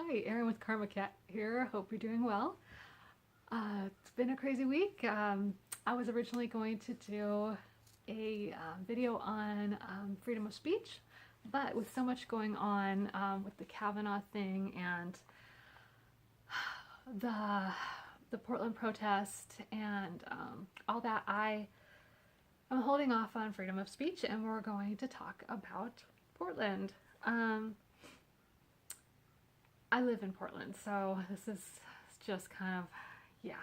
Hi, Erin with Karma Cat here. Hope you're doing well. It's been a crazy week. I was originally going to do a video on freedom of speech, but with so much going on with the Kavanaugh thing and the the Portland protest and all that, I'm holding off on freedom of speech, and we're going to talk about Portland. Um, I live in Portland, so this is just kind of, yeah.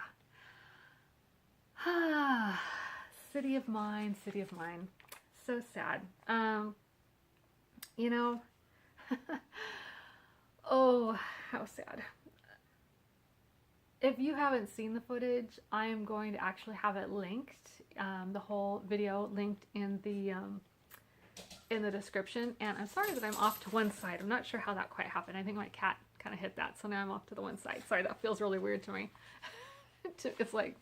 City of mine, city of mine. So sad. You know, oh, how sad. If you haven't seen the footage, I am going to actually have it linked, the whole video linked in the description. And I'm sorry that I'm off to one side. I'm not sure how that quite happened. I think my cat kind of hit that, so now I'm off to the one side. Sorry, that feels really weird to me. It's like,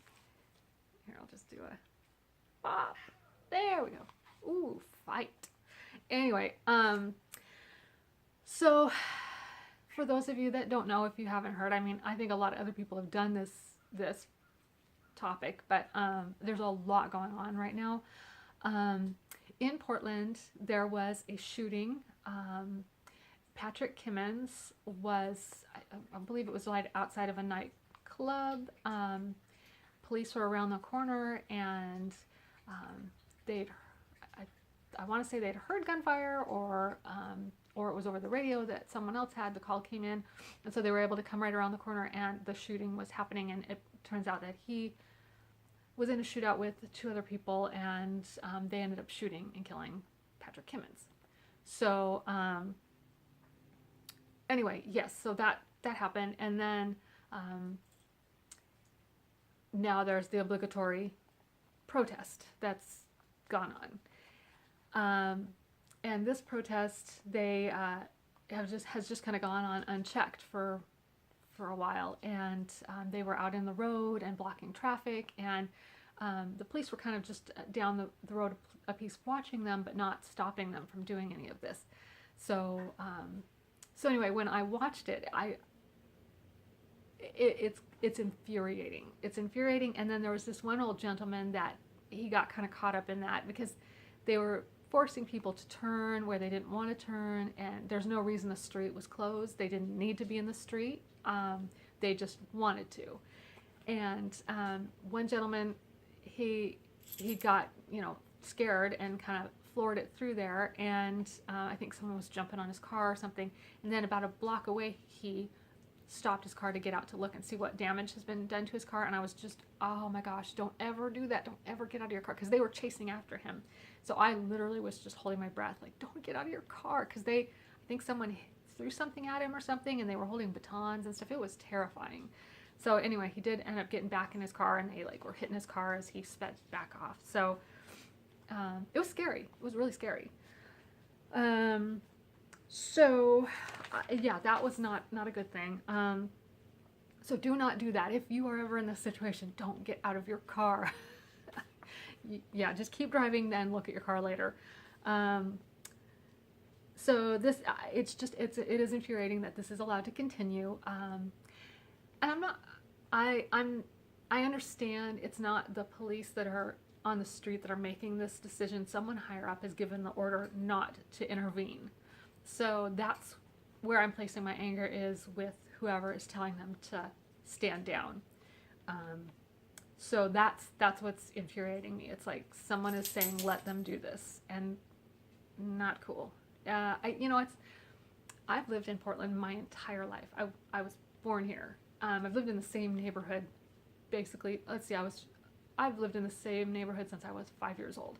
here, I'll just do a pop. There we go. Ooh, fight. Anyway, so for those of you that don't know, if you haven't heard, I mean, I think a lot of other people have done this topic, but there's a lot going on right now. In Portland, there was a shooting. Patrick Kimmons was, I believe it was right outside of a nightclub. Police were around the corner, and they'd, I want to say they'd heard gunfire, or it was over the radio that someone else had. The call came in, and so they were able to come right around the corner, and the shooting was happening. And it turns out that he was in a shootout with two other people, and they ended up shooting and killing Patrick Kimmons. So anyway, yes, so that happened, and then now there's the obligatory protest that's gone on. And this protest, they has just kind of gone on unchecked for a while, and they were out in the road and blocking traffic, and the police were kind of just down the road a piece watching them, but not stopping them from doing any of this. So so anyway, when I watched it, it's infuriating. It's infuriating. And then there was this one old gentleman that he got kind of caught up in that, because they were forcing people to turn where they didn't want to turn, and there's no reason the street was closed. They didn't need to be in the street. They just wanted to. And one gentleman, he got, scared and kind of floored it through there, and I think someone was jumping on his car or something, and then about a block away he stopped his car to get out to look and see what damage has been done to his car. And I was just, oh my gosh, don't ever do that. Don't ever get out of your car, because they were chasing after him. So I literally was just holding my breath, like, don't get out of your car, because I think someone threw something at him or something, and they were holding batons and stuff. It was terrifying. So anyway, he did end up getting back in his car, and they were hitting his car as he sped back off. So it was scary. It was really scary. So yeah, that was not a good thing. So do not do that. If you are ever in this situation, don't get out of your car. Yeah, just keep driving, then look at your car later. So this, it is infuriating that this is allowed to continue. And I understand it's not the police that are on the street that are making this decision. Someone higher up has given the order not to intervene. So that's where I'm placing my anger, is with whoever is telling them to stand down. So that's what's infuriating me. It's like someone is saying, let them do this, and not cool. I've lived in Portland my entire life. I was born here. I've lived in the same neighborhood, basically. I've lived in the same neighborhood since I was 5 years old,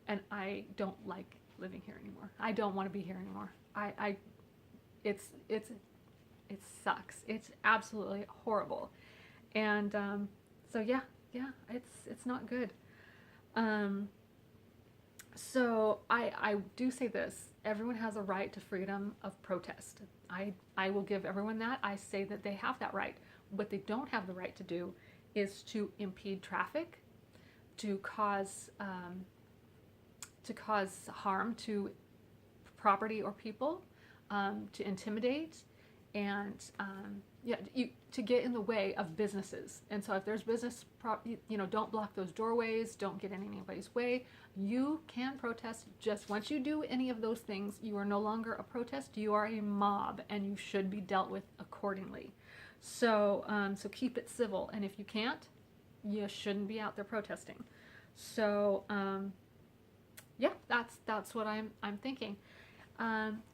and I don't like living here anymore. I don't want to be here anymore. It sucks. It's absolutely horrible, and so yeah, it's not good. So I do say this: everyone has a right to freedom of protest. I will give everyone that. I say that they have that right. What they don't have the right to do is to impede traffic, to cause harm to property or people, to intimidate, and yeah, to get in the way of businesses. And so if there's business, don't block those doorways, don't get in anybody's way. You can protest. Just once you do any of those things, you are no longer a protest, you are a mob, and you should be dealt with accordingly. So so keep it civil, and if you can't, you shouldn't be out there protesting. So yeah, that's what I'm thinking.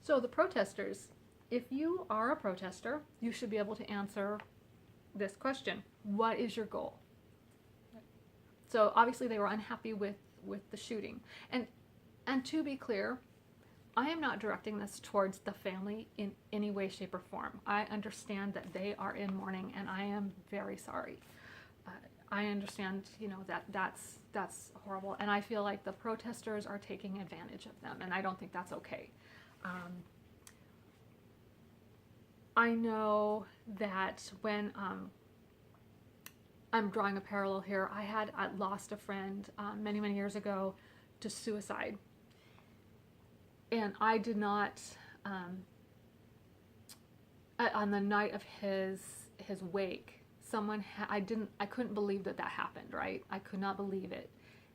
So the protesters, if you are a protester, you should be able to answer this question: what is your goal? So obviously they were unhappy with the shooting, and to be clear, I am not directing this towards the family in any way, shape, or form. I understand that they are in mourning, and I am very sorry. I understand, that's horrible, and I feel like the protesters are taking advantage of them, and I don't think that's okay. I know that when I'm drawing a parallel here, I lost a friend many, many years ago to suicide. And I did not, on the night of his wake, I couldn't believe that happened, right? I could not believe it.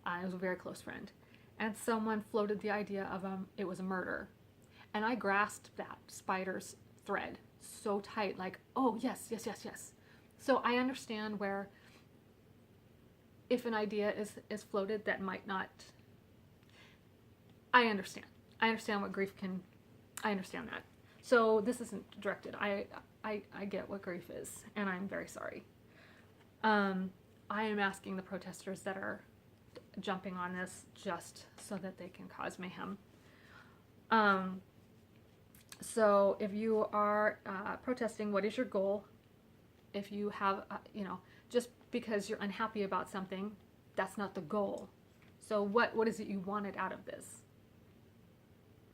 It was a very close friend. And someone floated the idea of it was a murder. And I grasped that spider's thread so tight, like, oh, yes, yes, yes, yes. So I understand where if an idea is floated that might not, I understand. I understand what grief can, I understand that. So this isn't directed. I get what grief is, and I'm very sorry. I am asking the protesters that are jumping on this just so that they can cause mayhem. So if you are protesting, what is your goal? If you have, just because you're unhappy about something, that's not the goal. So what is it you wanted out of this?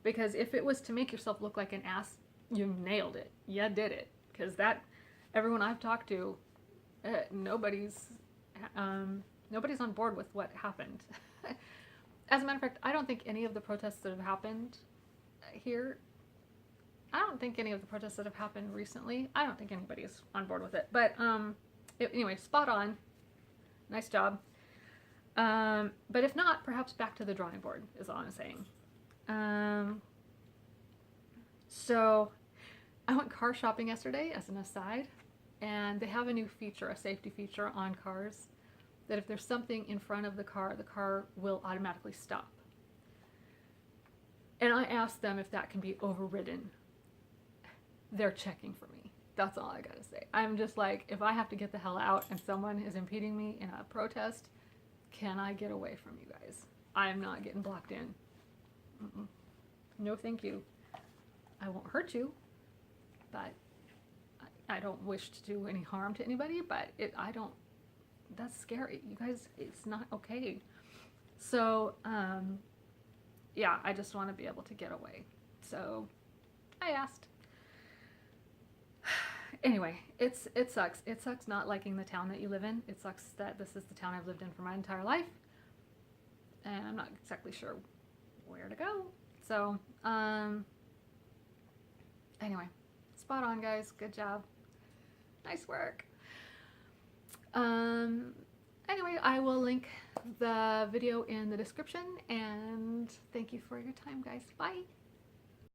Because if it was to make yourself look like an ass, you nailed it. You did it. Because everyone I've talked to, nobody's on board with what happened. As a matter of fact, I don't think any of the protests that have happened here, I don't think any of the protests that have happened recently, I don't think anybody's on board with it. But anyway, spot on. Nice job. But if not, perhaps back to the drawing board is all I'm saying. So I went car shopping yesterday as an aside, and they have a new feature, a safety feature on cars, that if there's something in front of the car will automatically stop. And I asked them if that can be overridden. They're checking for me. That's all I gotta say. I'm just like, if I have to get the hell out and someone is impeding me in a protest, can I get away from you guys? I'm not getting blocked in. No, thank you. I won't hurt you, but I don't wish to do any harm to anybody, but that's scary. You guys, it's not okay. So, yeah, I just want to be able to get away. So, I asked. Anyway, it sucks. It sucks not liking the town that you live in. It sucks that this is the town I've lived in for my entire life. And I'm not exactly sure where to go. So, anyway, spot on, guys. Good job. Nice work. Anyway, I will link the video in the description, and thank you for your time, guys. Bye.